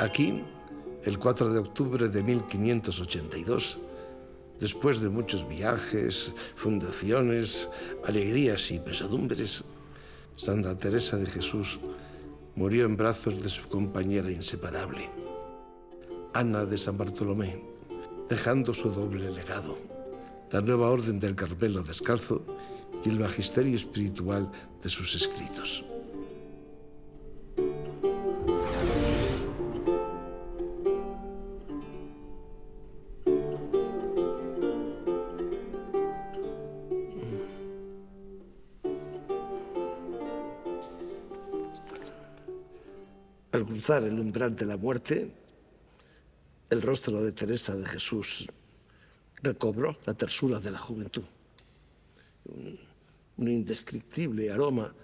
Aquí, el 4 de octubre de 1582, después de muchos viajes, fundaciones, alegrías y pesadumbres, Santa Teresa de Jesús murió en brazos de su compañera inseparable, Ana de San Bartolomé, dejando su doble legado: la nueva orden del Carmelo Descalzo y el magisterio espiritual de sus escritos. Al cruzar el umbral de la muerte, el rostro de Teresa de Jesús recobró la tersura de la juventud. Un indescriptible aroma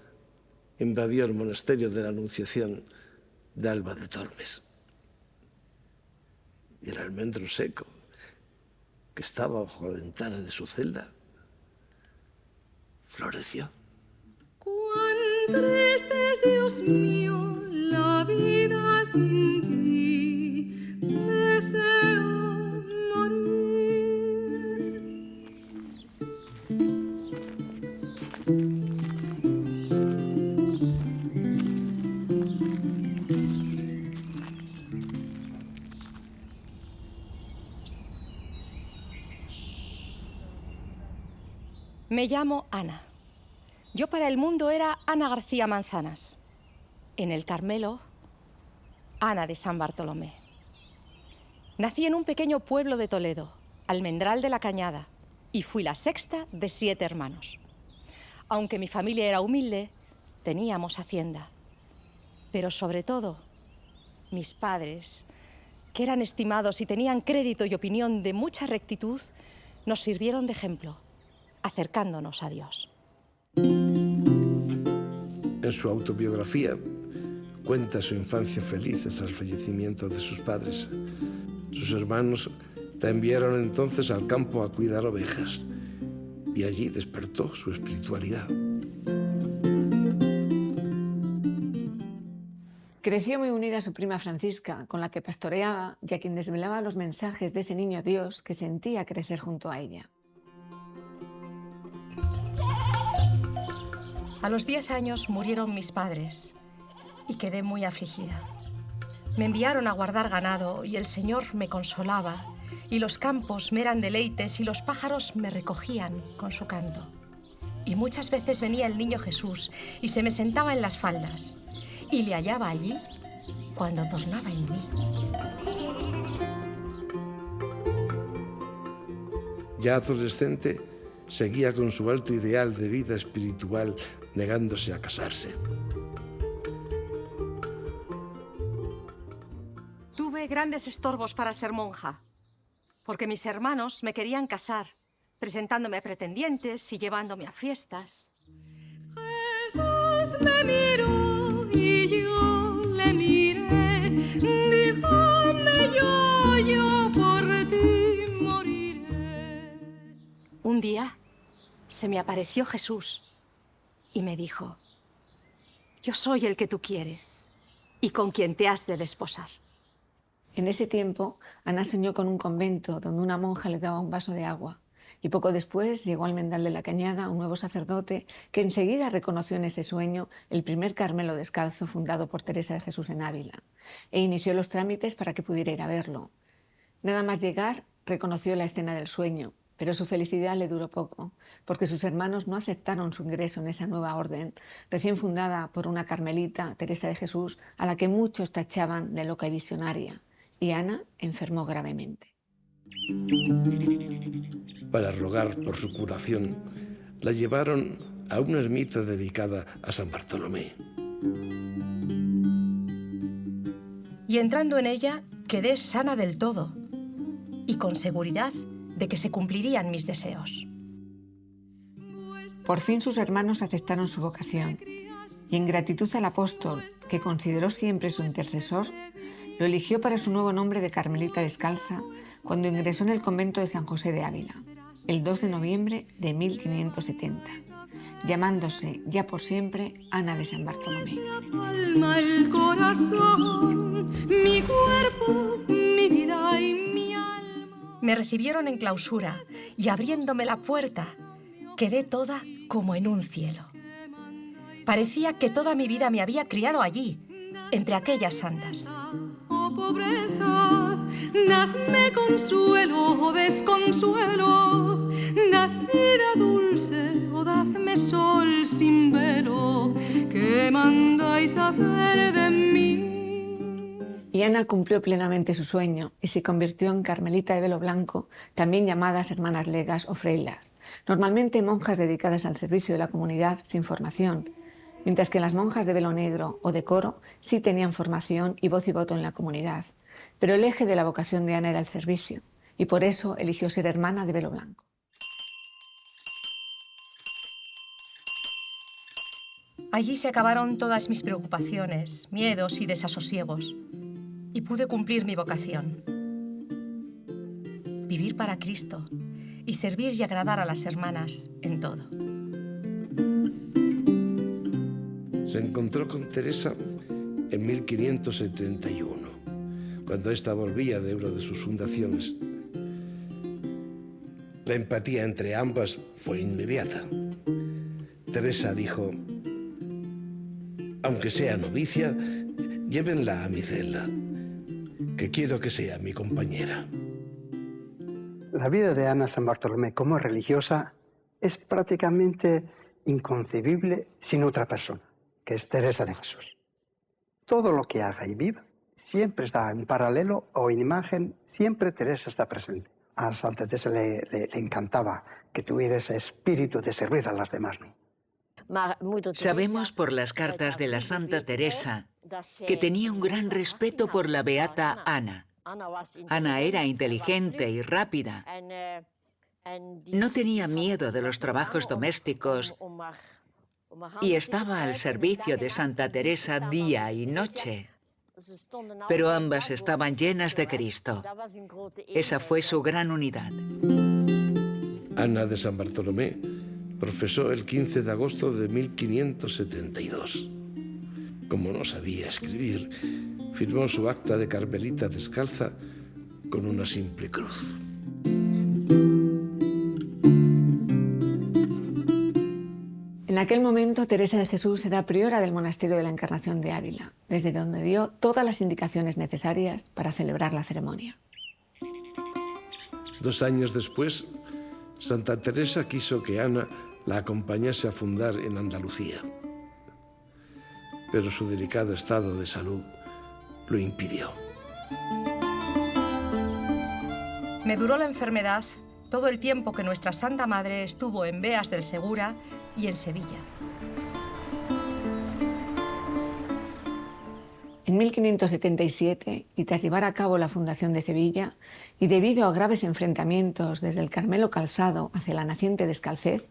invadió el monasterio de la Anunciación de Alba de Tormes. Y el almendro seco que estaba bajo la ventana de su celda floreció. Cuán triste es, Dios mío, la vida sin ti, deseo morir. Me llamo Ana. Yo para el mundo era Ana García Manzanas. En el Carmelo, Ana de San Bartolomé. Nací en un pequeño pueblo de Toledo, Almendral de la Cañada, y fui la sexta de 7 hermanos. Aunque mi familia era humilde, teníamos hacienda. Pero sobre todo, mis padres, que eran estimados y tenían crédito y opinión de mucha rectitud, nos sirvieron de ejemplo, acercándonos a Dios. En su autobiografía cuenta su infancia feliz hasta el fallecimiento de sus padres. Sus hermanos la enviaron entonces al campo a cuidar ovejas y allí despertó su espiritualidad. Creció muy unida a su prima Francisca, con la que pastoreaba y a quien desvelaba los mensajes de ese niño Dios que sentía crecer junto a ella. A los 10 años murieron mis padres y quedé muy afligida. Me enviaron a guardar ganado y el Señor me consolaba y los campos me eran deleites y los pájaros me recogían con su canto. Y muchas veces venía el niño Jesús y se me sentaba en las faldas y le hallaba allí cuando tornaba en mí. Ya adolescente, seguía con su alto ideal de vida espiritual, negándose a casarse. Tuve grandes estorbos para ser monja, porque mis hermanos me querían casar, presentándome a pretendientes y llevándome a fiestas. Jesús me miró y yo le miré, díjome yo por ti moriré. Un día se me apareció Jesús y me dijo: yo soy el que tú quieres y con quien te has de desposar. En ese tiempo, Ana soñó con un convento donde una monja le daba un vaso de agua. Y poco después llegó al Almendral de la Cañada un nuevo sacerdote que enseguida reconoció en ese sueño el primer Carmelo Descalzo fundado por Teresa de Jesús en Ávila e inició los trámites para que pudiera ir a verlo. Nada más llegar, reconoció la escena del sueño, pero su felicidad le duró poco, porque sus hermanos no aceptaron su ingreso en esa nueva orden, recién fundada por una carmelita, Teresa de Jesús, a la que muchos tachaban de loca y visionaria, y Ana enfermó gravemente. Para rogar por su curación, la llevaron a una ermita dedicada a San Bartolomé. Y entrando en ella, quedé sana del todo y con seguridad de que se cumplirían mis deseos. Por fin sus hermanos aceptaron su vocación y en gratitud al apóstol, que consideró siempre su intercesor, lo eligió para su nuevo nombre de Carmelita Descalza cuando ingresó en el convento de San José de Ávila, el 2 de noviembre de 1570. llamándose ya por siempre Ana de San Bartolomé. Alma, el corazón, mi cuerpo, mi vida y mi alma. Me recibieron en clausura y abriéndome la puerta, quedé toda como en un cielo. Parecía que toda mi vida me había criado allí, entre aquellas santas. Oh pobreza, dadme consuelo o desconsuelo, dad vida dulce o dadme sol sin velo, ¿qué mandáis hacer de mí? Y Ana cumplió plenamente su sueño y se convirtió en carmelita de velo blanco, también llamadas hermanas legas o freilas, normalmente monjas dedicadas al servicio de la comunidad sin formación, mientras que las monjas de velo negro o de coro sí tenían formación y voz y voto en la comunidad. Pero el eje de la vocación de Ana era el servicio, y por eso eligió ser hermana de velo blanco. Allí se acabaron todas mis preocupaciones, miedos y desasosiegos, y pude cumplir mi vocación. Vivir para Cristo y servir y agradar a las hermanas en todo. Se encontró con Teresa en 1571, cuando ésta volvía de una de sus fundaciones. La empatía entre ambas fue inmediata. Teresa dijo: aunque sea novicia, llévenla a mi celda, que quiero que sea mi compañera. La vida de Ana San Bartolomé como religiosa es prácticamente inconcebible sin otra persona, que es Teresa de Jesús. Todo lo que haga y viva siempre está en paralelo o en imagen, siempre Teresa está presente. A Santa Teresa le encantaba que tuviera ese espíritu de servir a las demás, ¿no? Sabemos por las cartas de la Santa Teresa que tenía un gran respeto por la beata Ana. Ana era inteligente y rápida. No tenía miedo de los trabajos domésticos y estaba al servicio de Santa Teresa día y noche. Pero ambas estaban llenas de Cristo. Esa fue su gran unidad. Ana de San Bartolomé profesó el 15 de agosto de 1572. Como no sabía escribir, firmó su acta de carmelita descalza con una simple cruz. En aquel momento, Teresa de Jesús era priora del monasterio de la Encarnación de Ávila, desde donde dio todas las indicaciones necesarias para celebrar la ceremonia. 2 años después, Santa Teresa quiso que Ana la acompañase a fundar en Andalucía, pero su delicado estado de salud lo impidió. Me duró la enfermedad todo el tiempo que nuestra Santa Madre estuvo en Beas del Segura y en Sevilla. En 1577, y tras llevar a cabo la fundación de Sevilla, y debido a graves enfrentamientos desde el Carmelo Calzado hacia la naciente de Escalcez,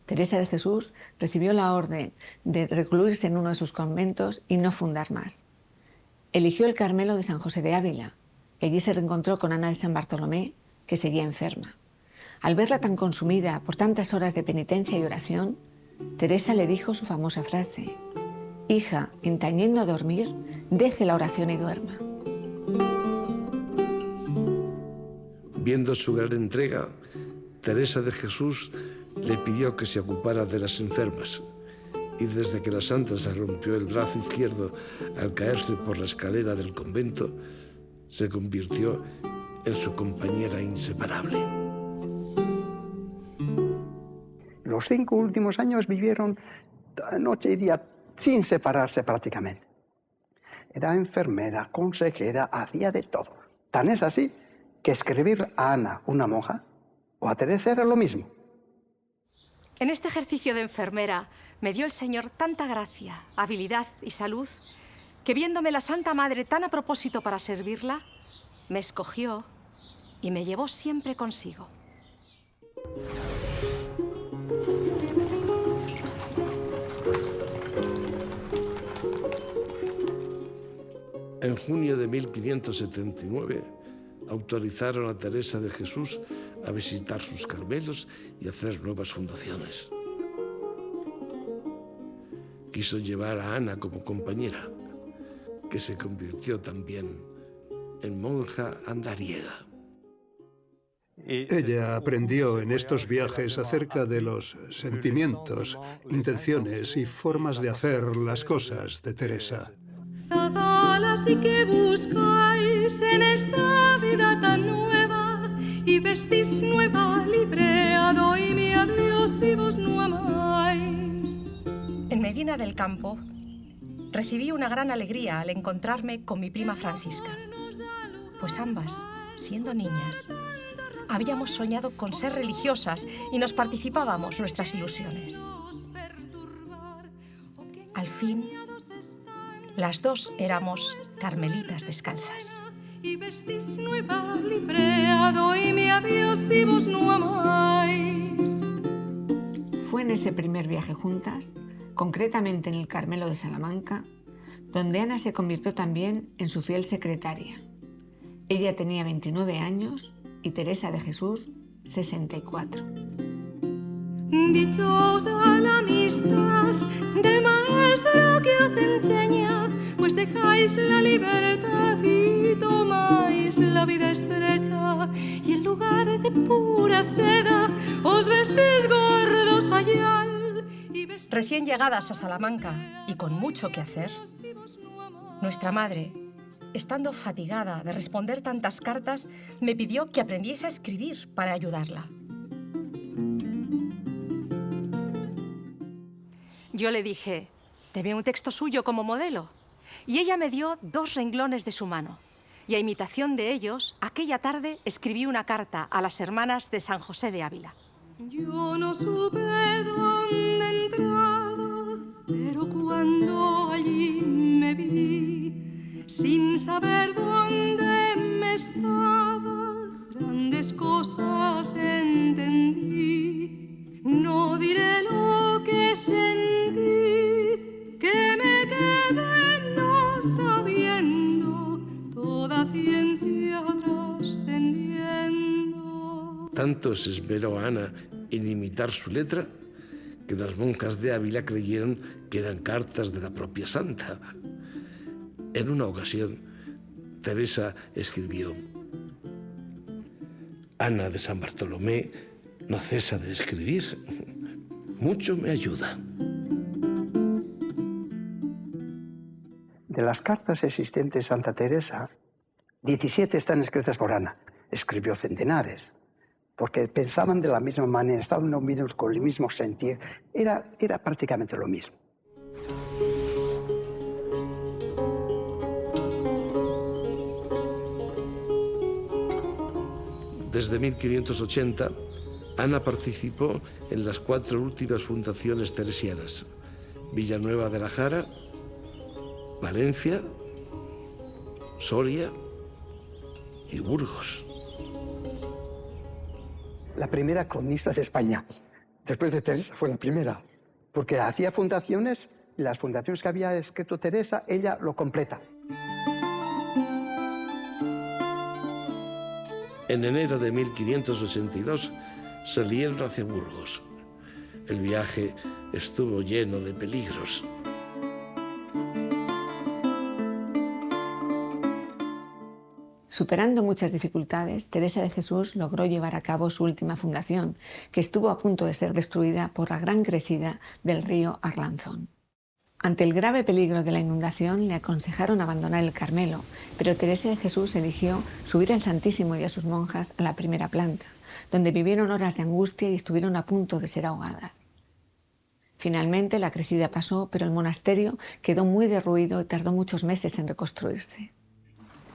Teresa de Jesús recibió la orden de recluirse en uno de sus conventos y no fundar más. Eligió el Carmelo de San José de Ávila, y allí se reencontró con Ana de San Bartolomé, que seguía enferma. Al verla tan consumida por tantas horas de penitencia y oración, Teresa le dijo su famosa frase: «Hija, en tañendo a dormir, deje la oración y duerma». Viendo su gran entrega, Teresa de Jesús le pidió que se ocupara de las enfermas, y desde que la santa se rompió el brazo izquierdo al caerse por la escalera del convento, se convirtió en su compañera inseparable. Los 5 últimos años vivieron noche y día sin separarse prácticamente. Era enfermera, consejera, hacía de todo. Tan es así que escribir a Ana, una monja, o a Teresa era lo mismo. En este ejercicio de enfermera me dio el Señor tanta gracia, habilidad y salud, que viéndome la Santa Madre tan a propósito para servirla, me escogió y me llevó siempre consigo. En junio de 1579, autorizaron a Teresa de Jesús a visitar sus Carmelos y hacer nuevas fundaciones. quiso llevar a Ana como compañera, que se convirtió también en monja andariega. Ella aprendió en estos viajes acerca de los sentimientos, intenciones y formas de hacer las cosas de Teresa. Zagalas, ¿y qué buscáis en esta vida tan nueva? Y vestís nueva, libre, doy mi adiós y vos no amáis. En Medina del Campo recibí una gran alegría al encontrarme con mi prima Francisca, pues ambas, siendo niñas, habíamos soñado con ser religiosas y nos participábamos nuestras ilusiones. Al fin, las dos éramos carmelitas descalzas. Y vestís nueva, libre, doy mi adiós y vos no amáis. Fue en ese primer viaje juntas, concretamente en el Carmelo de Salamanca, donde Ana se convirtió también en su fiel secretaria. Ella tenía 29 años y Teresa de Jesús 64. Dichosa la amistad del maestro que os enseña, pues dejáis la libertad y tomáis la vida estrecha, y en lugar de pura seda os vestís gordo sayal. Recién llegadas a Salamanca y con mucho que hacer, nuestra madre, estando fatigada de responder tantas cartas, me pidió que aprendiese a escribir para ayudarla. Yo le dije, deme un texto suyo como modelo. Y ella me dio 2 renglones de su mano. Y a imitación de ellos, aquella tarde escribí una carta a las hermanas de San José de Ávila. Yo no supe dónde entraba, pero cuando allí me vi, sin saber dónde me estaba, grandes cosas entendí. No diré lo que sentí, que me quedé no sabiendo, toda ciencia trascendiendo. Tanto se esmeró Ana en imitar su letra que las monjas de Ávila creyeron que eran cartas de la propia santa. En una ocasión, Teresa escribió: Ana de San Bartolomé no cesa de escribir, mucho me ayuda. De las cartas existentes de Santa Teresa, 17 están escritas por Ana. Escribió centenares, porque pensaban de la misma manera, estaban unidos con el mismo sentir. Era prácticamente lo mismo. Desde 1580, Ana participó en las 4 últimas fundaciones teresianas: Villanueva de la Jara, Valencia, Soria y Burgos. La primera cronista de España, después de Teresa, fue la primera, porque hacía fundaciones y las fundaciones que había escrito Teresa, ella lo completa. En enero de 1582 salieron hacia Burgos. El viaje estuvo lleno de peligros. Superando muchas dificultades, Teresa de Jesús logró llevar a cabo su última fundación, que estuvo a punto de ser destruida por la gran crecida del río Arlanzón. Ante el grave peligro de la inundación, le aconsejaron abandonar el Carmelo, pero Teresa de Jesús eligió subir al Santísimo y a sus monjas a la primera planta, donde vivieron horas de angustia y estuvieron a punto de ser ahogadas. Finalmente la crecida pasó, pero el monasterio quedó muy derruido y tardó muchos meses en reconstruirse.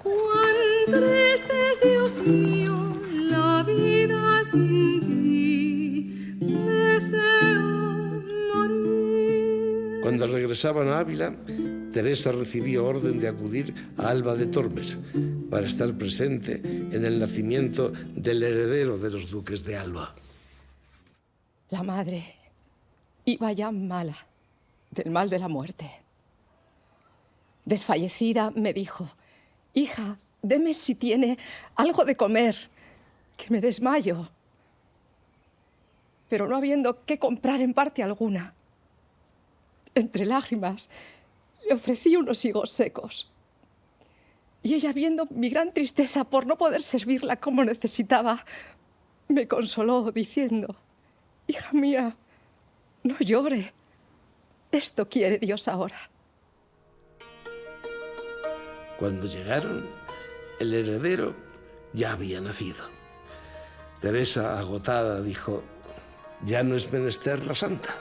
Cuán triste es, Dios mío, la vida sin ti, deseo morir. Cuando regresaban a Ávila, Teresa recibió orden de acudir a Alba de Tormes para estar presente en el nacimiento del heredero de los duques de Alba. La madre iba ya mala, del mal de la muerte. Desfallecida me dijo: hija, deme si tiene algo de comer, que me desmayo. Pero no habiendo qué comprar en parte alguna, entre lágrimas, le ofrecí unos higos secos. Y ella, viendo mi gran tristeza por no poder servirla como necesitaba, me consoló diciendo: «Hija mía, no llore. Esto quiere Dios ahora». Cuando llegaron, el heredero ya había nacido. Teresa, agotada, dijo: «Ya no es menester la santa»,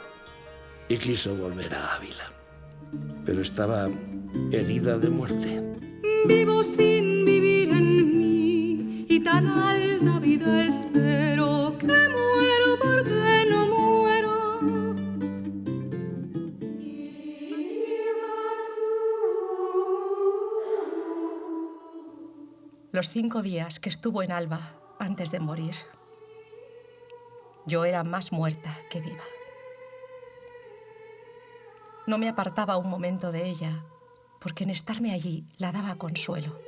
y quiso volver a Ávila. Pero estaba herida de muerte. Vivo sin vivir en mí, y tan alta vida espero, que muero porque no muero. Los 5 días que estuvo en Alba antes de morir, yo era más muerta que viva. No me apartaba un momento de ella, porque en estarme allí la daba consuelo.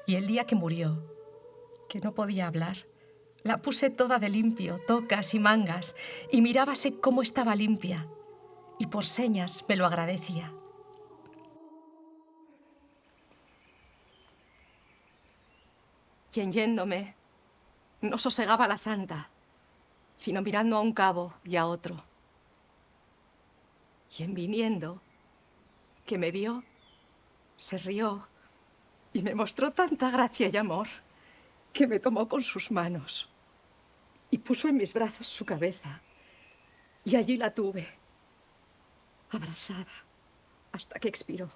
Y el día que murió, que no podía hablar, la puse toda de limpio, tocas y mangas, y mirábase cómo estaba limpia, y por señas me lo agradecía. Y en yéndome, no sosegaba la santa, sino mirando a un cabo y a otro. Y en viniendo, que me vio, se rió y me mostró tanta gracia y amor que me tomó con sus manos y puso en mis brazos su cabeza, y allí la tuve, abrazada, hasta que expiró,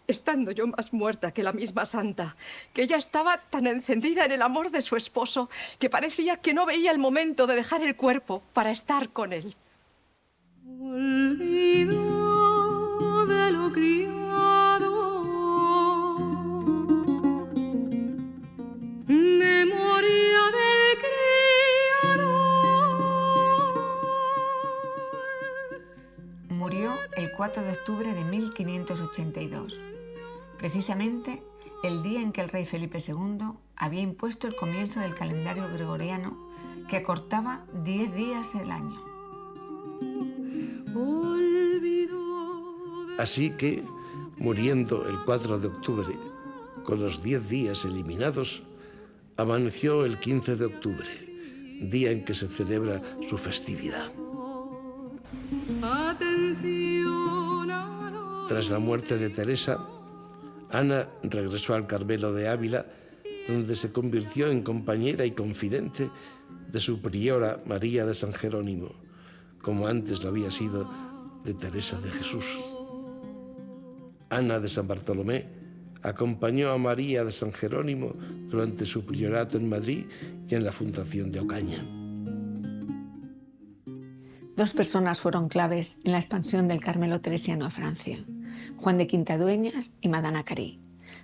estando yo más muerta que la misma santa, que ella estaba tan encendida en el amor de su esposo que parecía que no veía el momento de dejar el cuerpo para estar con él. Olvido de lo criado, memoria del criado. Murió el 4 de octubre de 1582, precisamente el día en que el rey Felipe II había impuesto el comienzo del calendario gregoriano, que acortaba 10 días el año. Así que, muriendo el 4 de octubre, con los 10 días eliminados, amaneció el 15 de octubre, día en que se celebra su festividad. Tras la muerte de Teresa, Ana regresó al Carmelo de Ávila, donde se convirtió en compañera y confidente de su priora María de San Jerónimo, como antes lo había sido de Teresa de Jesús. Ana de San Bartolomé acompañó a María de San Jerónimo durante su priorato en Madrid y en la fundación de Ocaña. 2 personas fueron claves en la expansión del Carmelo teresiano a Francia: Juan de Quintadueñas y Madame Cary.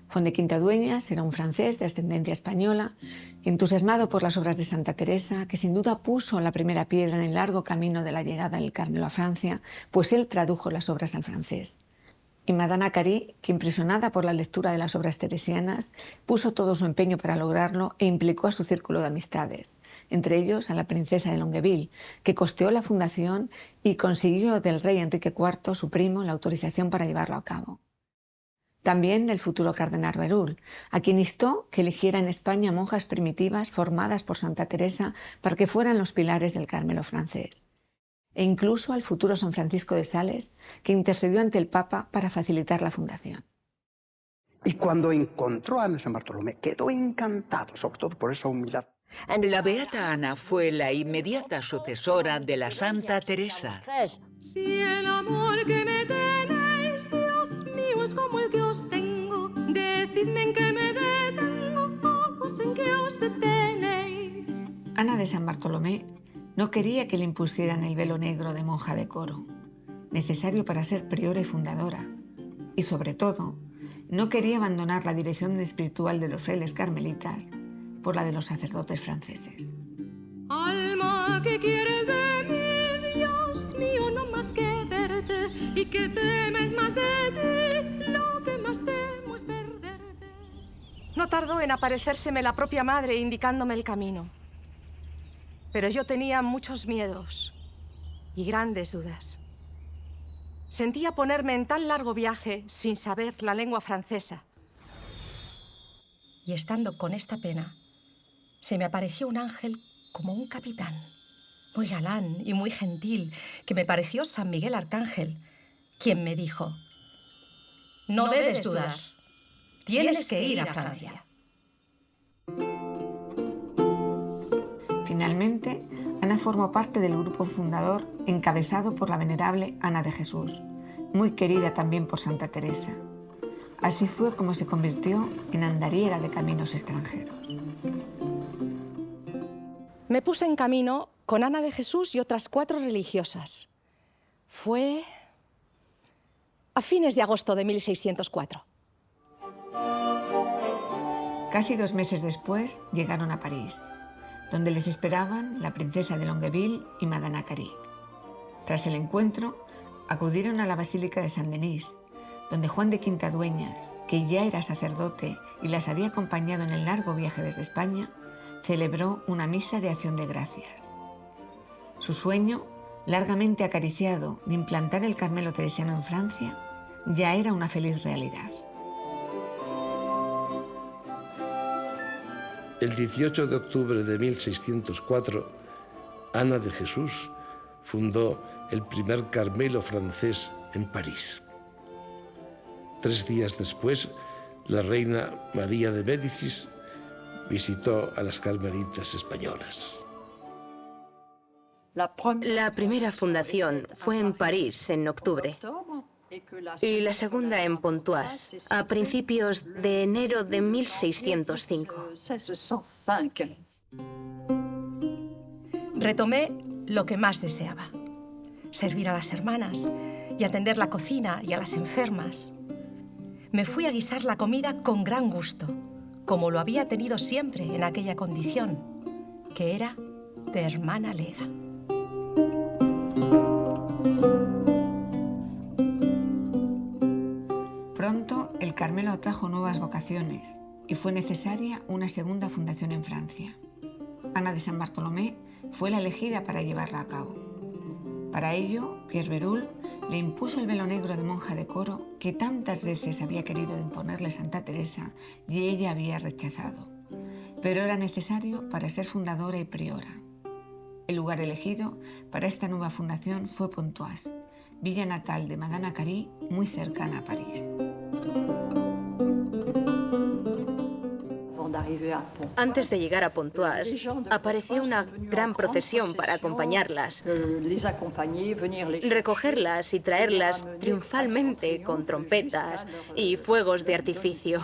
Juan de Quintadueñas era un francés de ascendencia española, entusiasmado por las obras de Santa Teresa, que sin duda puso la primera piedra en el largo camino de la llegada del Carmelo a Francia, pues él tradujo las obras al francés. Y Madame Cary, que impresionada por la lectura de las obras teresianas, puso todo su empeño para lograrlo e implicó a su círculo de amistades, entre ellos a la princesa de Longueville, que costeó la fundación y consiguió del rey Enrique IV, su primo, la autorización para llevarlo a cabo. También del futuro cardenal Berulle, a quien instó que eligiera en España monjas primitivas formadas por Santa Teresa para que fueran los pilares del Carmelo francés. E incluso al futuro San Francisco de Sales, que intercedió ante el Papa para facilitar la fundación. Y cuando encontró a Ana San Bartolomé, quedó encantado, sobre todo por esa humildad. La beata Ana fue la inmediata sucesora de la Santa Teresa. Si el amor que me tenéis, Dios mío, es como el que os tengo, decidme en qué me detengo, ojos en qué os detenéis. Ana de San Bartolomé no quería que le impusieran el velo negro de monja de coro, necesario para ser priora y fundadora, y sobre todo, no quería abandonar la dirección espiritual de los frailes carmelitas por la de los sacerdotes franceses. Alma, ¿qué quieres de mí, Dios mío? No más que verte, y que temes más de ti, lo que más temo es perderte. No tardó en aparecérseme la propia madre indicándome el camino. Pero yo tenía muchos miedos y grandes dudas. Sentía ponerme en tan largo viaje sin saber la lengua francesa. Y estando con esta pena, se me apareció un ángel como un capitán, muy galán y muy gentil, que me pareció San Miguel Arcángel, quien me dijo: no debes dudar, tienes que ir a Francia. Finalmente, Ana formó parte del grupo fundador encabezado por la venerable Ana de Jesús, muy querida también por Santa Teresa. Así fue como se convirtió en andariega de caminos extranjeros. Me puse en camino con Ana de Jesús y otras 4 religiosas. Fue a fines de agosto de 1604. Casi 2 meses después llegaron a París, donde les esperaban la princesa de Longueville y Madame Cary. Tras el encuentro, acudieron a la Basílica de Saint-Denis, donde Juan de Quintadueñas, que ya era sacerdote y las había acompañado en el largo viaje desde España, celebró una misa de acción de gracias. Su sueño, largamente acariciado, de implantar el Carmelo teresiano en Francia, ya era una feliz realidad. El 18 de octubre de 1604, Ana de Jesús fundó el primer Carmelo francés en París. 3 días después, la reina María de Médicis visitó a las carmelitas españolas. La primera fundación fue en París en octubre y la segunda en Pontoise a principios de enero de 1605. Retomé lo que más deseaba: servir a las hermanas y atender la cocina y a las enfermas. Me fui a guisar la comida con gran gusto, como lo había tenido siempre en aquella condición, que era de hermana lega. Pronto el Carmelo atrajo nuevas vocaciones y fue necesaria una segunda fundación en Francia. Ana de San Bartolomé fue la elegida para llevarla a cabo. Para ello, Pierre Bérulle le impuso el velo negro de monja de coro que tantas veces había querido imponerle Santa Teresa y ella había rechazado. Pero era necesario para ser fundadora y priora. El lugar elegido para esta nueva fundación fue Pontoise, villa natal de Madame Cary, muy cercana a París. Antes de llegar a Pontoise, apareció una gran procesión para acompañarlas, recogerlas y traerlas triunfalmente con trompetas y fuegos de artificio.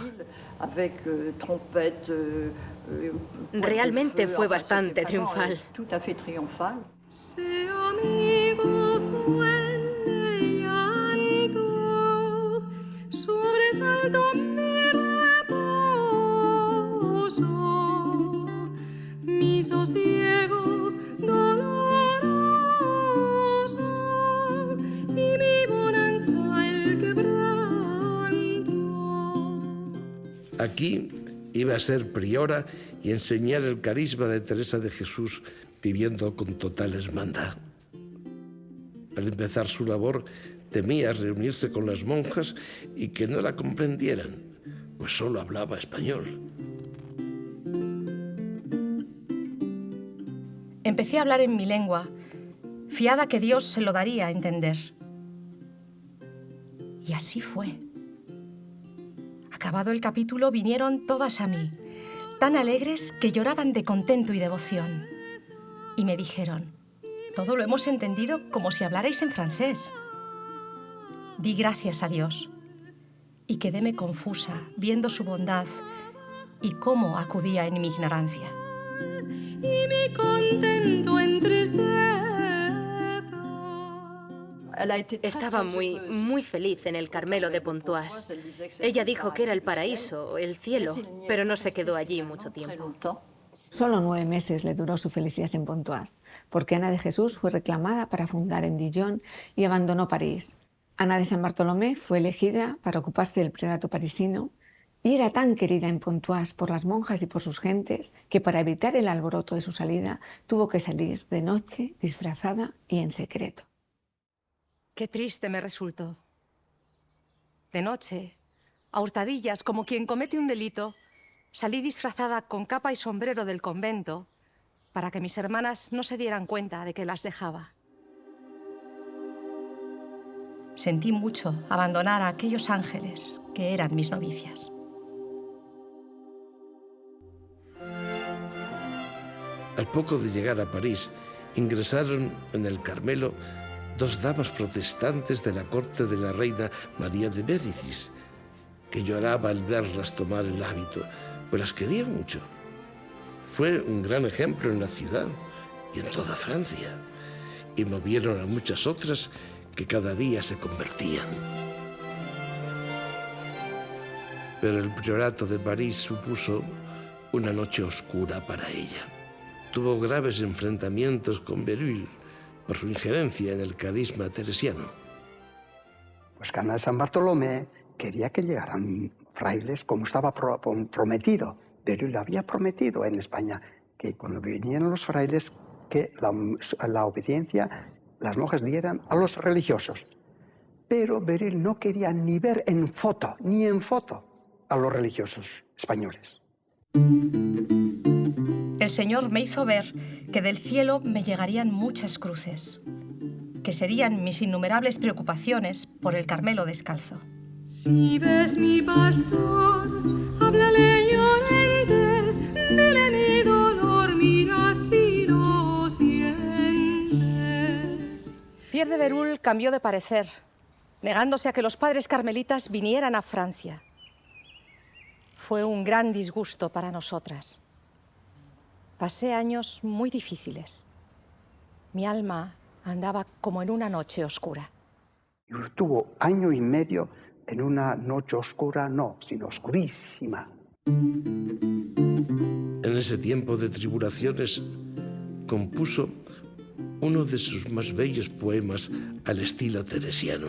Realmente fue bastante triunfal. Mi sosiego doloroso y mi bonanza el quebranto. Aquí iba a ser priora y enseñar el carisma de Teresa de Jesús viviendo con total hermandad. Al empezar su labor, temía reunirse con las monjas y que no la comprendieran, pues solo hablaba español. Empecé a hablar en mi lengua, fiada que Dios se lo daría a entender. Y así fue. Acabado el capítulo, vinieron todas a mí, tan alegres que lloraban de contento y devoción. Y me dijeron: todo lo hemos entendido como si hablarais en francés. Di gracias a Dios y quedéme confusa viendo su bondad y cómo acudía en mi ignorancia. Y mi contento entristece. Estaba muy feliz en el Carmelo de Pontoise. Ella dijo que era el paraíso, el cielo, pero no se quedó allí mucho tiempo. Solo 9 meses le duró su felicidad en Pontoise, porque Ana de Jesús fue reclamada para fundar en Dijon y abandonó París. Ana de San Bartolomé fue elegida para ocuparse del priorato parisino y era tan querida en Pontoise por las monjas y por sus gentes que para evitar el alboroto de su salida tuvo que salir de noche, disfrazada y en secreto. Qué triste me resultó. De noche, a hurtadillas, como quien comete un delito, salí disfrazada con capa y sombrero del convento para que mis hermanas no se dieran cuenta de que las dejaba. Sentí mucho abandonar a aquellos ángeles que eran mis novicias. Al poco de llegar a París, ingresaron en el Carmelo 2 damas protestantes de la corte de la reina María de Médicis, que lloraba al verlas tomar el hábito, pues las quería mucho. Fue un gran ejemplo en la ciudad y en toda Francia, y movieron a muchas otras que cada día se convertían. Pero el priorato de París supuso una noche oscura para ella. Tuvo graves enfrentamientos con Berulle por su injerencia en el carisma teresiano. Pues Ana de San Bartolomé quería que llegaran frailes como estaba prometido. Berulle había prometido en España que cuando vinieran los frailes que la obediencia las monjas dieran a los religiosos. Pero Berulle no quería ni ver en foto a los religiosos españoles. El Señor me hizo ver que del cielo me llegarían muchas cruces, que serían mis innumerables preocupaciones por el Carmelo descalzo. Si ves mi pastor, háblale llorente, dile mi dolor, mira si lo siente. Pierre de Berulle cambió de parecer, negándose a que los padres carmelitas vinieran a Francia. Fue un gran disgusto para nosotras. Pasé años muy difíciles. Mi alma andaba como en una noche oscura. Estuvo 1 año y medio en una noche oscura, no, sino oscurísima. En ese tiempo de tribulaciones, compuso uno de sus más bellos poemas al estilo teresiano.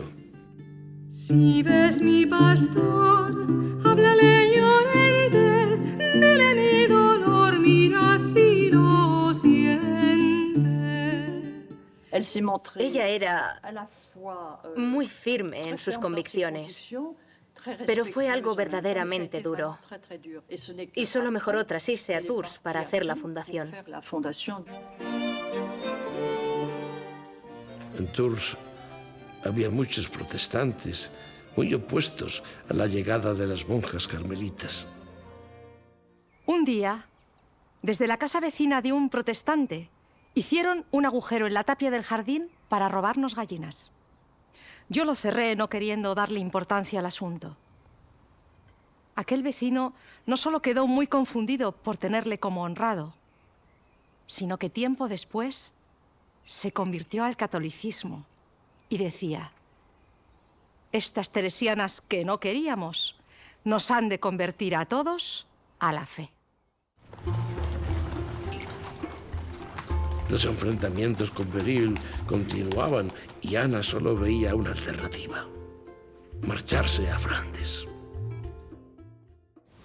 Si ves mi pastor, háblale llorente, dile mi dolor, mira si lo siente. Ella era muy firme en sus convicciones, pero fue algo verdaderamente duro. Y solo mejoró tras irse a Tours para hacer la fundación. En Tours había muchos protestantes muy opuestos a la llegada de las monjas carmelitas. Un día, desde la casa vecina de un protestante, hicieron un agujero en la tapia del jardín para robarnos gallinas. Yo lo cerré, no queriendo darle importancia al asunto. Aquel vecino no solo quedó muy confundido por tenerle como honrado, sino que tiempo después se convirtió al catolicismo y decía: estas teresianas que no queríamos nos han de convertir a todos a la fe. Los enfrentamientos con Berulle continuaban y Ana solo veía una alternativa: marcharse a Flandes.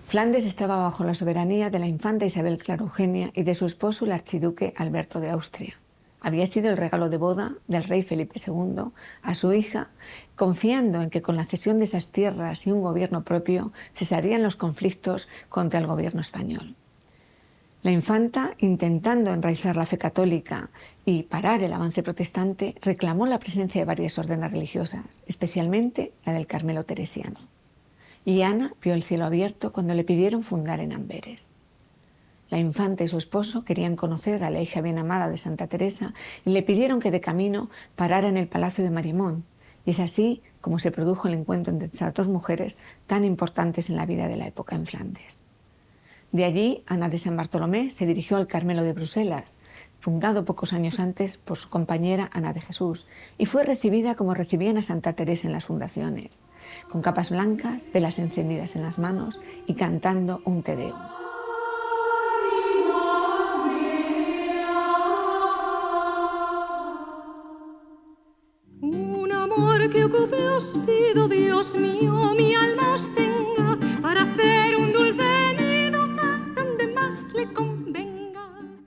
Flandes estaba bajo la soberanía de la infanta Isabel Clara Eugenia y de su esposo el archiduque Alberto de Austria. Había sido el regalo de boda del rey Felipe II a su hija, confiando en que con la cesión de esas tierras y un gobierno propio cesarían los conflictos contra el gobierno español. La infanta, intentando enraizar la fe católica y parar el avance protestante, reclamó la presencia de varias órdenes religiosas, especialmente la del Carmelo teresiano. Y Ana vio el cielo abierto cuando le pidieron fundar en Amberes. La infanta y su esposo querían conocer a la hija bien amada de Santa Teresa y le pidieron que de camino parara en el palacio de Mariemont. Y es así como se produjo el encuentro entre estas 2 mujeres tan importantes en la vida de la época en Flandes. De allí, Ana de San Bartolomé se dirigió al Carmelo de Bruselas, fundado pocos años antes por su compañera Ana de Jesús, y fue recibida como recibían a Santa Teresa en las fundaciones, con capas blancas, velas encendidas en las manos y cantando un Te Deum. Un amor que ocupe os pido, Dios mío, mi alma os tenga para hacer un dulce nido a donde más le convenga.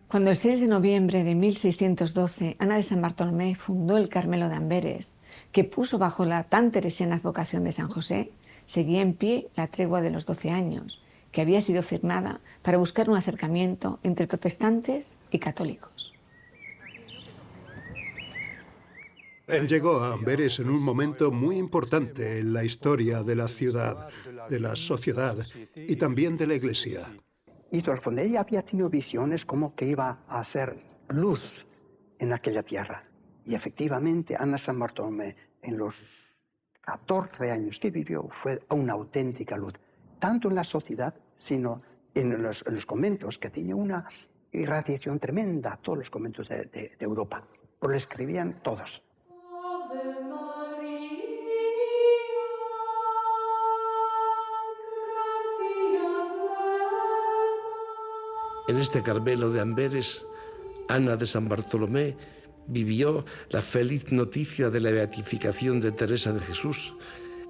Cuando el 6 de noviembre de 1612 Ana de San Bartolomé fundó el Carmelo de Amberes, que puso bajo la tan teresiana advocación de San José, seguía en pie la tregua de los 12 años, que había sido firmada para buscar un acercamiento entre protestantes y católicos. Él llegó a Amberes en un momento muy importante en la historia de la ciudad, de la sociedad y también de la Iglesia. Y ella había tenido visiones como que iba a hacer luz en aquella tierra. Y efectivamente, Ana San Bartolomé, en los 14 años que vivió, fue una auténtica luz, tanto en la sociedad, sino en los conventos, que tenía una irradiación tremenda, todos los conventos de Europa. Lo escribían todos. En este Carmelo de Amberes, Ana de San Bartolomé vivió la feliz noticia de la beatificación de Teresa de Jesús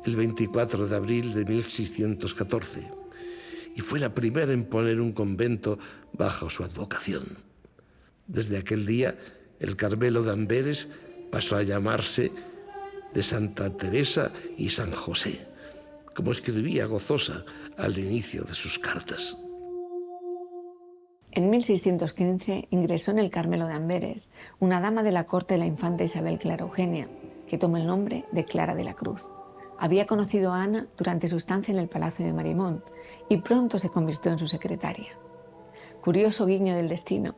el 24 de abril de 1614 y fue la primera en poner un convento bajo su advocación. Desde aquel día, el Carmelo de Amberes pasó a llamarse de Santa Teresa y San José, como escribía gozosa al inicio de sus cartas. En 1615 ingresó en el Carmelo de Amberes una dama de la corte de la infanta Isabel Clara Eugenia, que tomó el nombre de Clara de la Cruz. Había conocido a Ana durante su estancia en el Palacio de Marimón y pronto se convirtió en su secretaria. Curioso guiño del destino.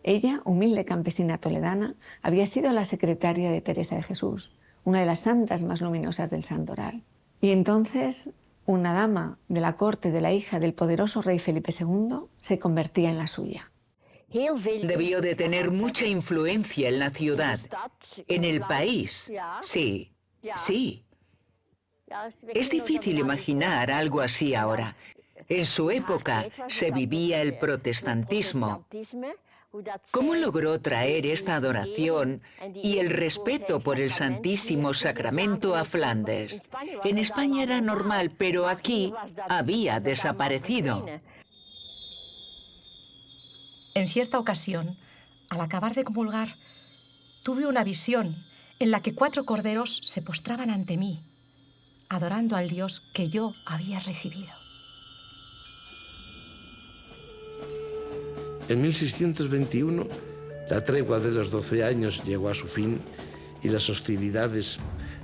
Ella, humilde campesina toledana, había sido la secretaria de Teresa de Jesús, una de las santas más luminosas del Santoral. Y entonces, una dama de la corte de la hija del poderoso rey Felipe II se convertía en la suya. Debió de tener mucha influencia en la ciudad, en el país. Sí, sí. Es difícil imaginar algo así ahora. En su época se vivía el protestantismo. ¿Cómo logró traer esta adoración y el respeto por el Santísimo Sacramento a Flandes? En España era normal, pero aquí había desaparecido. En cierta ocasión, al acabar de comulgar, tuve una visión en la que 4 corderos se postraban ante mí, adorando al Dios que yo había recibido. En 1621, la tregua de los 12 años llegó a su fin y las hostilidades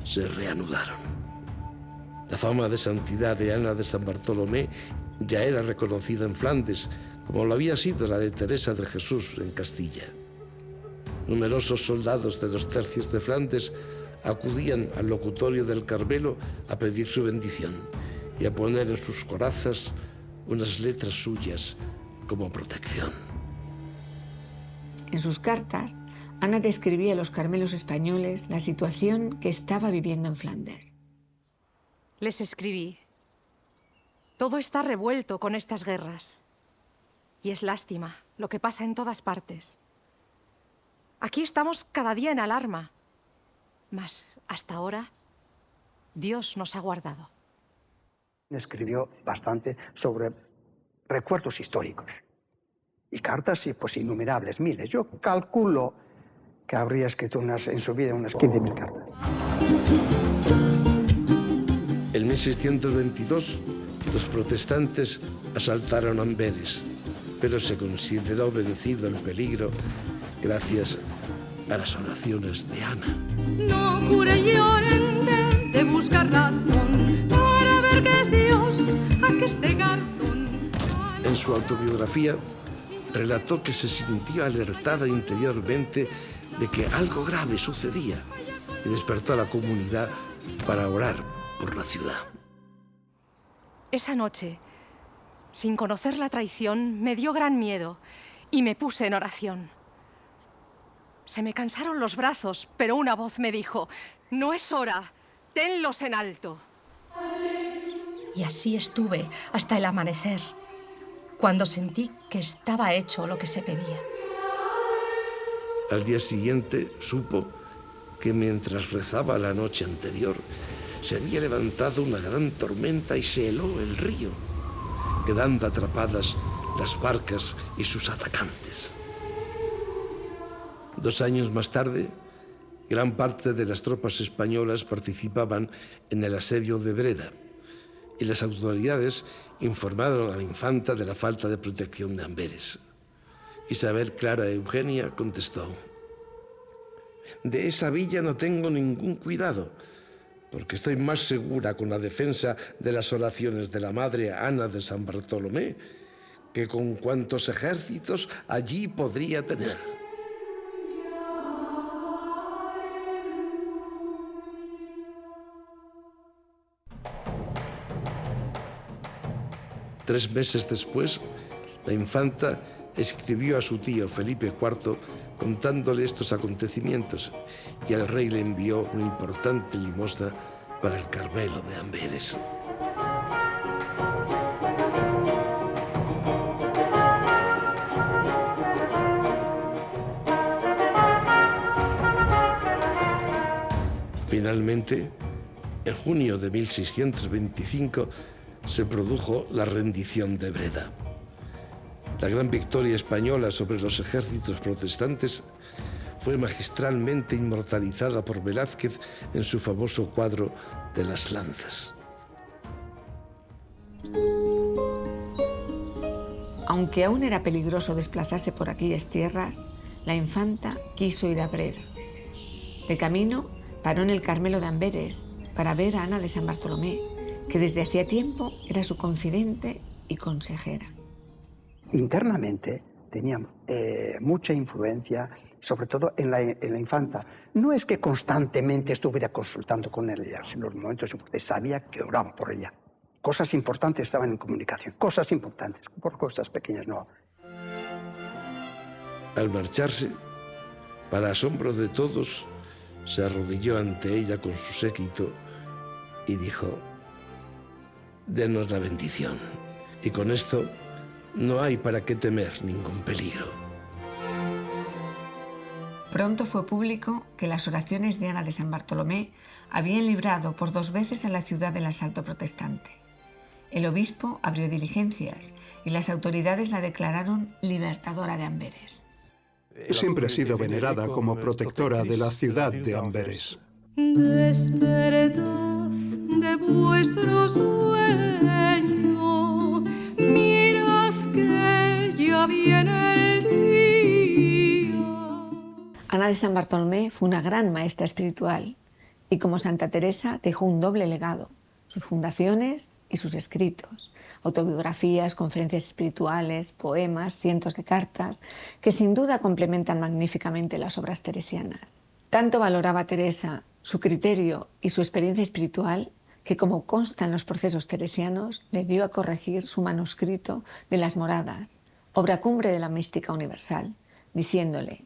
se reanudaron. La fama de santidad de Ana de San Bartolomé ya era reconocida en Flandes, como lo había sido la de Teresa de Jesús en Castilla. Numerosos soldados de los tercios de Flandes acudían al locutorio del Carmelo a pedir su bendición y a poner en sus corazas unas letras suyas como protección. En sus cartas, Ana describía a los carmelos españoles la situación que estaba viviendo en Flandes. Les escribí: todo está revuelto con estas guerras. Y es lástima lo que pasa en todas partes. Aquí estamos cada día en alarma. Mas hasta ahora, Dios nos ha guardado. Escribió bastante sobre recuerdos históricos. Y cartas, pues innumerables, miles. Yo calculo que habría escrito en su vida unas 15.000 cartas. En 1622, los protestantes asaltaron Amberes, pero se consideró vencido el peligro gracias a las oraciones de Ana. No cure el llorente de buscar razón para ver qué es Dios aqueste garzón. En su autobiografía, relató que se sintió alertada interiormente de que algo grave sucedía y despertó a la comunidad para orar por la ciudad. Esa noche, sin conocer la traición, me dio gran miedo y me puse en oración. Se me cansaron los brazos, pero una voz me dijo: no es hora, tenlos en alto. Y así estuve hasta el amanecer, cuando sentí que estaba hecho lo que se pedía. Al día siguiente supo que mientras rezaba la noche anterior, se había levantado una gran tormenta y se heló el río, quedando atrapadas las barcas y sus atacantes. 2 años más tarde, Gran parte de las tropas españolas participaban en el asedio de Breda y las autoridades informaron a la infanta de la falta de protección de Amberes. Isabel Clara Eugenia contestó: «De esa villa no tengo ningún cuidado, porque estoy más segura con la defensa de las oraciones de la madre Ana de San Bartolomé que con cuantos ejércitos allí podría tener». Tres meses después, la infanta escribió a su tío Felipe IV contándole estos acontecimientos y el rey le envió una importante limosna para el Carmelo de Amberes. Finalmente, en junio de 1625, se produjo la rendición de Breda. La gran victoria española sobre los ejércitos protestantes fue magistralmente inmortalizada por Velázquez en su famoso cuadro de las lanzas. Aunque aún era peligroso desplazarse por aquellas tierras, la infanta quiso ir a Breda. De camino, paró en el Carmelo de Amberes para ver a Ana de San Bartolomé, que desde hacía tiempo era su confidente y consejera. Internamente tenía mucha influencia, sobre todo en la infanta. No es que constantemente estuviera consultando con ella, sino en los momentos importantes sabía que oraba por ella. Cosas importantes estaban en comunicación, cosas importantes, por cosas pequeñas no. Al marcharse, para asombro de todos, se arrodilló ante ella con su séquito y dijo: «Denos la bendición, y con esto no hay para qué temer ningún peligro». Pronto fue público que las oraciones de Ana de San Bartolomé habían librado por 2 veces a la ciudad del asalto protestante. El obispo abrió diligencias y las autoridades la declararon libertadora de Amberes. Siempre ha sido venerada como protectora de la ciudad de Amberes. Despertad de vuestro sueño, mirad que ya viene el día. Ana de San Bartolomé fue una gran maestra espiritual y, como Santa Teresa, dejó un doble legado: sus fundaciones y sus escritos, autobiografías, conferencias espirituales, poemas, cientos de cartas, que sin duda complementan magníficamente las obras teresianas. Tanto valoraba Teresa su criterio y su experiencia espiritual que, como consta en los procesos teresianos, le dio a corregir su manuscrito de las Moradas, obra cumbre de la mística universal, diciéndole: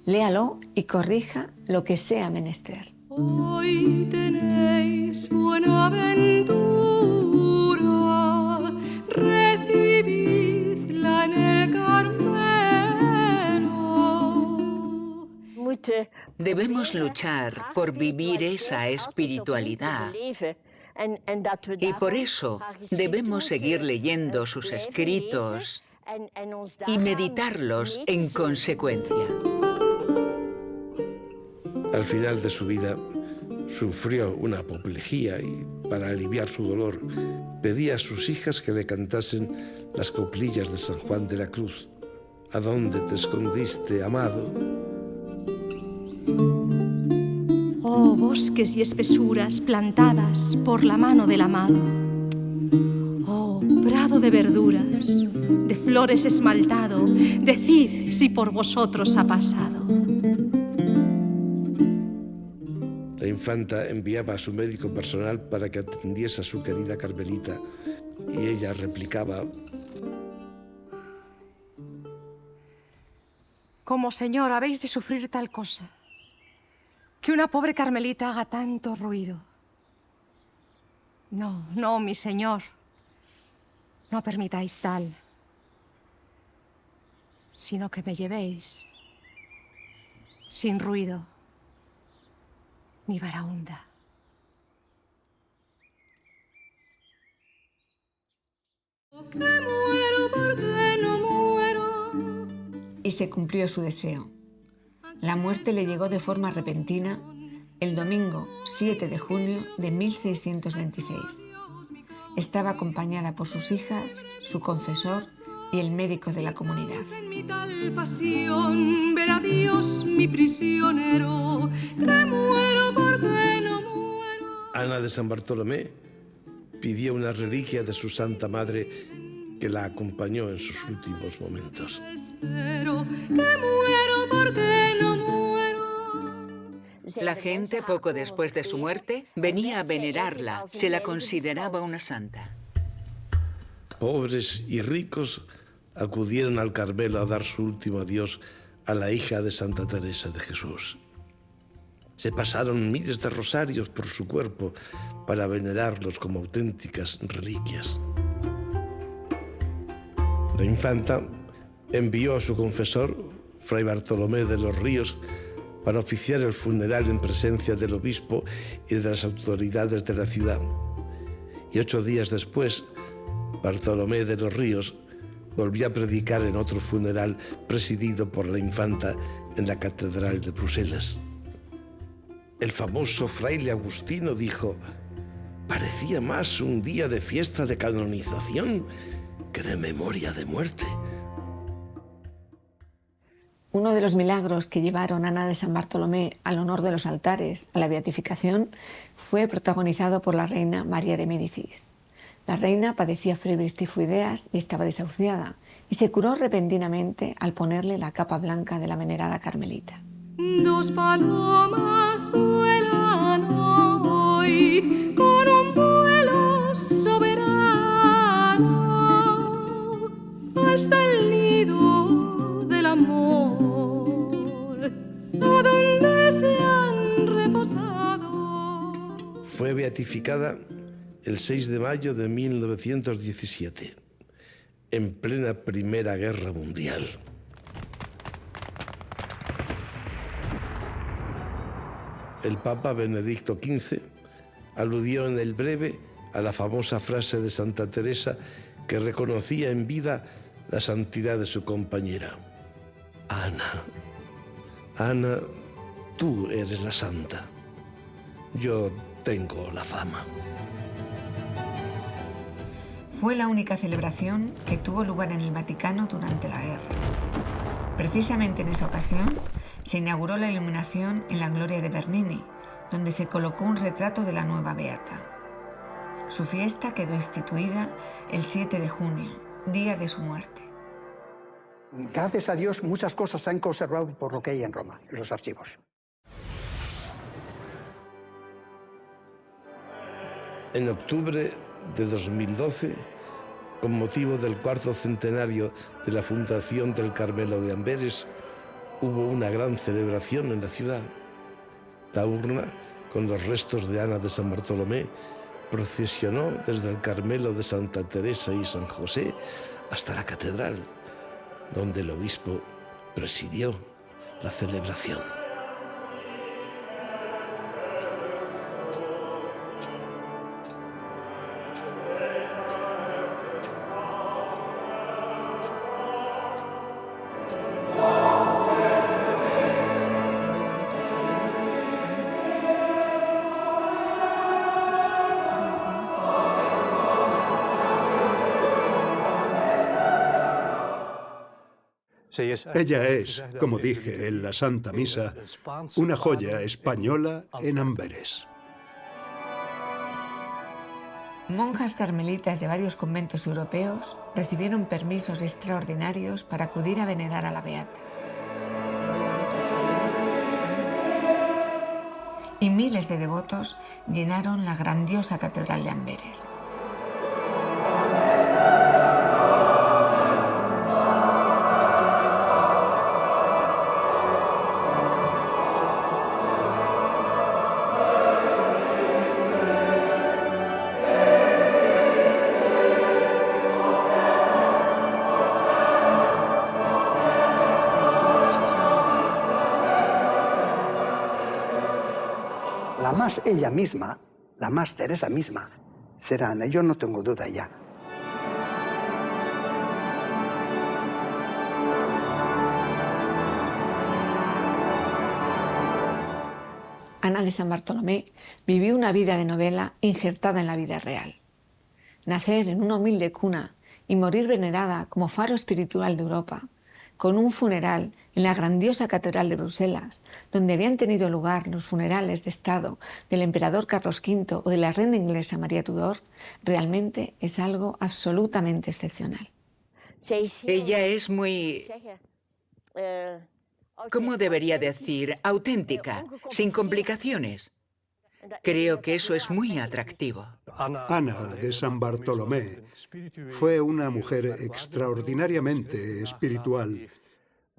léalo y corrija lo que sea menester. Hoy tenéis buena ventura, recibidla en el Carmelo. Debemos luchar por vivir esa espiritualidad. Y por eso debemos seguir leyendo sus escritos y meditarlos en consecuencia. Al final de su vida, sufrió una apoplejía y, para aliviar su dolor, pedía a sus hijas que le cantasen las coplillas de San Juan de la Cruz. ¿A dónde te escondiste, amado? Oh, bosques y espesuras plantadas por la mano del amado. Oh, prado de verduras, de flores esmaltado, decid si por vosotros ha pasado. La infanta enviaba a su médico personal para que atendiese a su querida Carmelita y ella replicaba: ¿Cómo, señor, habéis de sufrir tal cosa? Que una pobre Carmelita haga tanto ruido. No, no, mi señor. No permitáis tal, sino que me llevéis sin ruido ni barahunda. Que muero porque no muero. Y se cumplió su deseo. La muerte le llegó de forma repentina el domingo 7 de junio de 1626. Estaba acompañada por sus hijas, su confesor y el médico de la comunidad. En mi tal pasión, ver a Dios mi prisionero, que muero porque no muero. Ana de San Bartolomé pidió una reliquia de su Santa Madre que la acompañó en sus últimos momentos. Espero que muero porque no muero. La gente, poco después de su muerte, venía a venerarla. Se la consideraba una santa. Pobres y ricos acudieron al Carmelo a dar su último adiós a la hija de Santa Teresa de Jesús. Se pasaron miles de rosarios por su cuerpo para venerarlos como auténticas reliquias. La infanta envió a su confesor, Fray Bartolomé de los Ríos, para oficiar el funeral en presencia del obispo y de las autoridades de la ciudad. Y 8 días después, Bartolomé de los Ríos volvió a predicar en otro funeral presidido por la infanta en la Catedral de Bruselas. El famoso fraile Agustino dijo: parecía más un día de fiesta de canonización que de memoria de muerte. Uno de los milagros que llevaron a Ana de San Bartolomé al honor de los altares, a la beatificación, fue protagonizado por la reina María de Médicis. La reina padecía fiebres tifoideas y estaba desahuciada, y se curó repentinamente al ponerle la capa blanca de la venerada carmelita. Dos palomas vuelan hoy con un vuelo soberano hasta el nido del amor, a donde se han reposado. Fue beatificada el 6 de mayo de 1917, en plena Primera Guerra Mundial. El Papa Benedicto XV aludió en el breve a la famosa frase de Santa Teresa que reconocía en vida la santidad de su compañera. Ana, Ana, tú eres la santa. Yo tengo la fama. Fue la única celebración que tuvo lugar en el Vaticano durante la guerra. Precisamente en esa ocasión se inauguró la iluminación en la Gloria de Bernini, donde se colocó un retrato de la nueva beata. Su fiesta quedó instituida el 7 de junio, día de su muerte. Gracias a Dios, muchas cosas se han conservado por lo que hay en Roma, en los archivos. En octubre de 2012, con motivo del 4º centenario de la fundación del Carmelo de Amberes, hubo una gran celebración en la ciudad. La urna, con los restos de Ana de San Bartolomé, procesionó desde el Carmelo de Santa Teresa y San José hasta la catedral, donde el obispo presidió la celebración. Ella es, como dije en la Santa Misa, una joya española en Amberes. Monjas carmelitas de varios conventos europeos recibieron permisos extraordinarios para acudir a venerar a la beata. Y miles de devotos llenaron la grandiosa catedral de Amberes. La más ella misma, la más Teresa misma, será Ana, yo no tengo duda ya. Ana de San Bartolomé vivió una vida de novela injertada en la vida real. Nacer en una humilde cuna y morir venerada como faro espiritual de Europa, con un funeral en la grandiosa Catedral de Bruselas, donde habían tenido lugar los funerales de Estado del emperador Carlos V o de la reina inglesa María Tudor, realmente es algo absolutamente excepcional. Ella es muy, ¿cómo debería decir? Auténtica, sin complicaciones. Creo que eso es muy atractivo. Ana de San Bartolomé fue una mujer extraordinariamente espiritual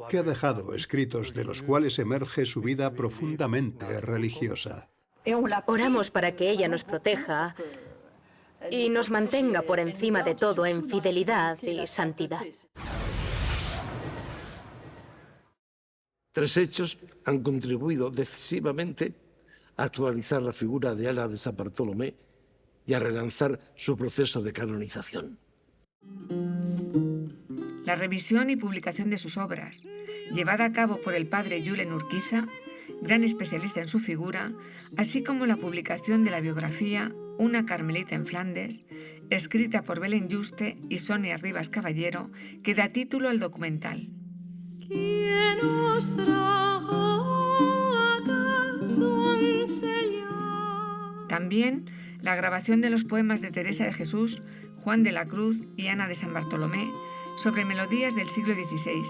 que ha dejado escritos de los cuales emerge su vida profundamente religiosa. Oramos para que ella nos proteja y nos mantenga por encima de todo en fidelidad y santidad. 3 hechos han contribuido decisivamente a actualizar la figura de Ana de San Bartolomé y a relanzar su proceso de canonización. La revisión y publicación de sus obras, llevada a cabo por el padre Julen Urquiza, gran especialista en su figura, así como la publicación de la biografía Una carmelita en Flandes, escrita por Belén Juste y Sonia Rivas Caballero, que da título al documental. ¿Quién os trajo acá, doncella? También la grabación de los poemas de Teresa de Jesús, Juan de la Cruz y Ana de San Bartolomé sobre melodías del siglo XVI,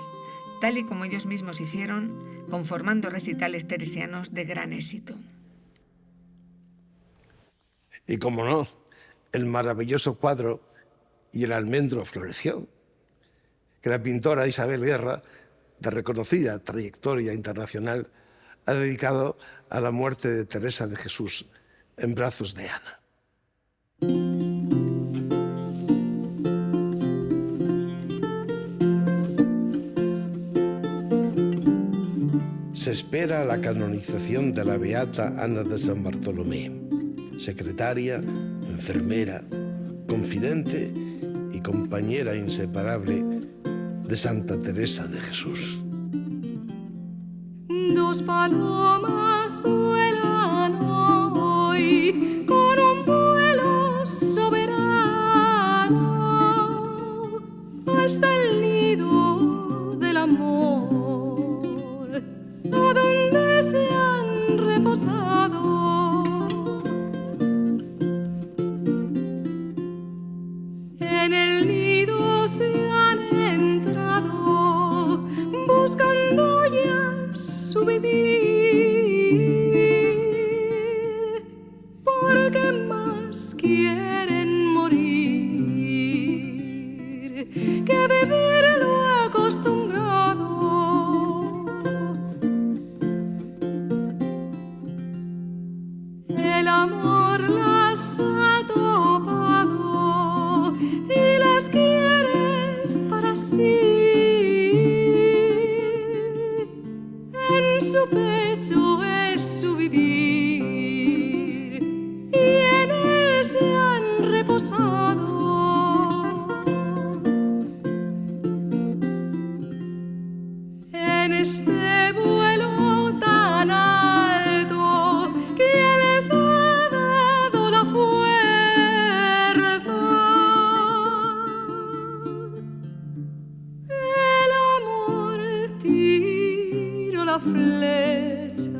tal y como ellos mismos hicieron, conformando recitales teresianos de gran éxito. Y como no, el maravilloso cuadro Y el almendro floreció, que la pintora Isabel Guerra, de reconocida trayectoria internacional, ha dedicado a la muerte de Teresa de Jesús en brazos de Ana. Se espera la canonización de la beata Ana de San Bartolomé, secretaria, enfermera, confidente y compañera inseparable de Santa Teresa de Jesús. 2 palomas vuelan hoy con un vuelo soberano hasta el nido del amor, a donde se han reposado. En el nido se han entrado buscando ya su vivir, porque más quieren morir que vivir lo acostumbrado. El amor las ha topado y las quiere para sí. En su pecho es su vivir y en él se han reposado. En este vuelo tan alto que les ha dado la fuerza, el amor tiró la flecha